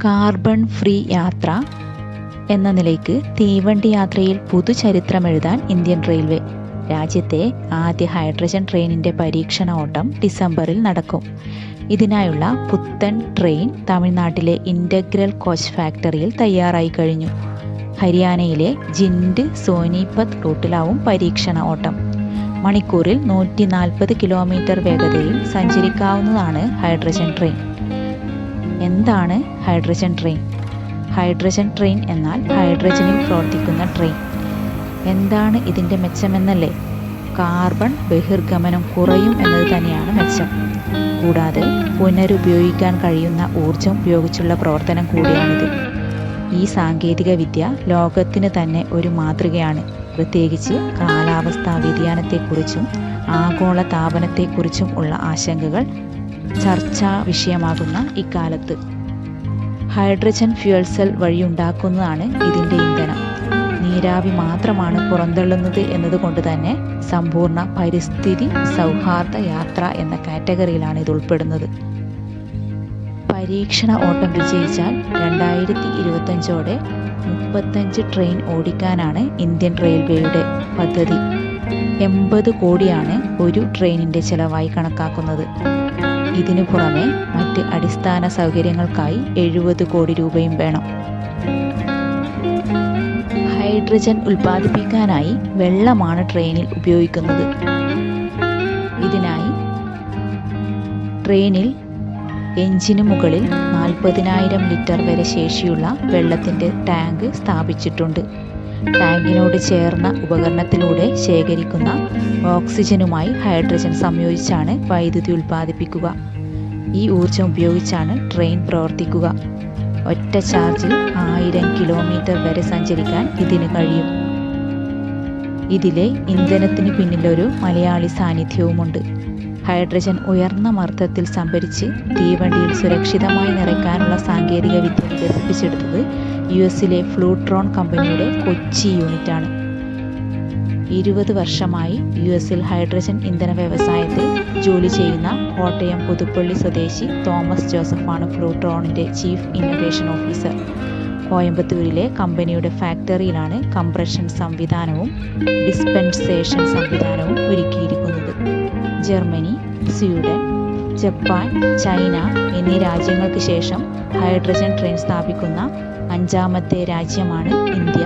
Carbon free യാത്ര എന്ന നിലയ്ക്ക് തീവണ്ടി യാത്രയിൽ പുതുചരിത്രമെഴുതാൻ ഇന്ത്യൻ റെയിൽവേ. രാജ്യത്തെ ആദ്യ ഹൈഡ്രജൻ ട്രെയിനിൻ്റെ പരീക്ഷണ ഓട്ടം ഡിസംബറിൽ നടക്കും. ഇതിനായുള്ള പുത്തൻ ട്രെയിൻ തമിഴ്നാട്ടിലെ ഇൻ്റഗ്രൽ കോച്ച് ഫാക്ടറിയിൽ തയ്യാറായി കഴിഞ്ഞു. ഹരിയാനയിലെ ജിൻഡ് സോനിപത്ത് റൂട്ടിലാവും പരീക്ഷണ ഓട്ടം. മണിക്കൂറിൽ 140 കിലോമീറ്റർ വേഗതയിൽ സഞ്ചരിക്കാവുന്നതാണ് ഹൈഡ്രജൻ ട്രെയിൻ. എന്താണ് ഹൈഡ്രജൻ ട്രെയിൻ? ഹൈഡ്രജൻ ട്രെയിൻ എന്നാൽ ഹൈഡ്രജനിൽ പ്രവർത്തിക്കുന്ന ട്രെയിൻ. എന്താണ് ഇതിൻ്റെ മെച്ചമെന്നല്ലേ? കാർബൺ ബഹിർഗമനം കുറയും എന്നത് തന്നെയാണ് മെച്ചം. കൂടാതെ പുനരുപയോഗിക്കാൻ കഴിയുന്ന ഊർജം ഉപയോഗിച്ചുള്ള പ്രവർത്തനം കൂടിയാണിത്. ഈ സാങ്കേതിക വിദ്യ ലോകത്തിന് തന്നെ ഒരു മാതൃകയാണ്. പ്രത്യേകിച്ച് കാലാവസ്ഥാ വ്യതിയാനത്തെക്കുറിച്ചും ആഗോള താപനത്തെക്കുറിച്ചും ഉള്ള ആശങ്കകൾ ചർച്ചാ വിഷയമാകുന്ന ഇക്കാലത്ത്. ഹൈഡ്രജൻ ഫ്യൂവൽ സെൽ വഴിയുണ്ടാക്കുന്നതാണ് ഇതിൻ്റെ ഇന്ധനം. നീരാവി മാത്രമാണ് പുറന്തള്ളുന്നത് എന്നതുകൊണ്ട് തന്നെ സമ്പൂർണ്ണ പരിസ്ഥിതി സൗഹാർദ്ദ യാത്ര എന്ന കാറ്റഗറിയിലാണ് ഇത് ഉൾപ്പെടുന്നത്. പരീക്ഷണ ഓട്ടം വിജയിച്ചാൽ 2025ഓടെ 35 ട്രെയിൻ ഓടിക്കാനാണ് ഇന്ത്യൻ റെയിൽവേയുടെ പദ്ധതി. 80 കോടിയാണ് ഒരു ട്രെയിനിൻ്റെ ചെലവായി കണക്കാക്കുന്നത്. ഇതിനു പുറമെ മറ്റ് അടിസ്ഥാന സൗകര്യങ്ങൾക്കായി 70 കോടി രൂപയും വേണം. ഹൈഡ്രജൻ ഉൽപ്പാദിപ്പിക്കാനായി വെള്ളമാണ് ട്രെയിനിൽ ഉപയോഗിക്കുന്നത്. ഇതിനായി ട്രെയിനിൽ എഞ്ചിനു മുകളിൽ 40,000 ലിറ്റർ വരെ ശേഷിയുള്ള വെള്ളത്തിൻ്റെ ടാങ്ക് സ്ഥാപിച്ചിട്ടുണ്ട്. ടാങ്കിനോട് ചേർന്ന ഉപകരണത്തിലൂടെ ശേഖരിക്കുന്ന ഓക്സിജനുമായി ഹൈഡ്രജൻ സംയോജിച്ചാണ് വൈദ്യുതി ഉൽപ്പാദിപ്പിക്കുക. ഈ ഊർജം ഉപയോഗിച്ചാണ് ട്രെയിൻ പ്രവർത്തിക്കുക. ഒറ്റ ചാർജിൽ 1000 കിലോമീറ്റർ വരെ സഞ്ചരിക്കാൻ ഇതിന് കഴിയും. ഇതിലെ ഇന്ധനത്തിന് പിന്നിലൊരു മലയാളി സാന്നിധ്യവുമുണ്ട്. ഹൈഡ്രജൻ ഉയർന്ന മർദ്ദത്തിൽ സംഭരിച്ച് തീവണ്ടിയിൽ സുരക്ഷിതമായി നിറയ്ക്കാനുള്ള സാങ്കേതിക വിദ്യ വികസിപ്പിച്ചെടുത്തത് US-ലെ ഫ്ലൂട്രോൺ കമ്പനിയുടെ കൊച്ചി യൂണിറ്റാണ്. 20 വർഷമായി US-ൽ ഹൈഡ്രജൻ ഇന്ധന വ്യവസായത്തിൽ ജോലി ചെയ്യുന്ന കോട്ടയം പുതുപ്പള്ളി സ്വദേശി തോമസ് ജോസഫാണ് ഫ്ലൂട്രോണിൻ്റെ ചീഫ് ഇന്നൊവേഷൻ ഓഫീസർ. കോയമ്പത്തൂരിലെ കമ്പനിയുടെ ഫാക്ടറിയിലാണ് കംപ്രഷൻ സംവിധാനവും ഡിസ്പെൻസേഷൻ സംവിധാനവും ഒരുക്കിയിരിക്കുന്നത്. ജർമ്മനി, സ്വീഡൻ, ജപ്പാൻ, ചൈന എന്നീ രാജ്യങ്ങൾക്ക് ശേഷം ഹൈഡ്രജൻ ട്രെയിൻ സ്ഥാപിക്കുന്ന 5ാമത്തെ രാജ്യമാണ് ഇന്ത്യ.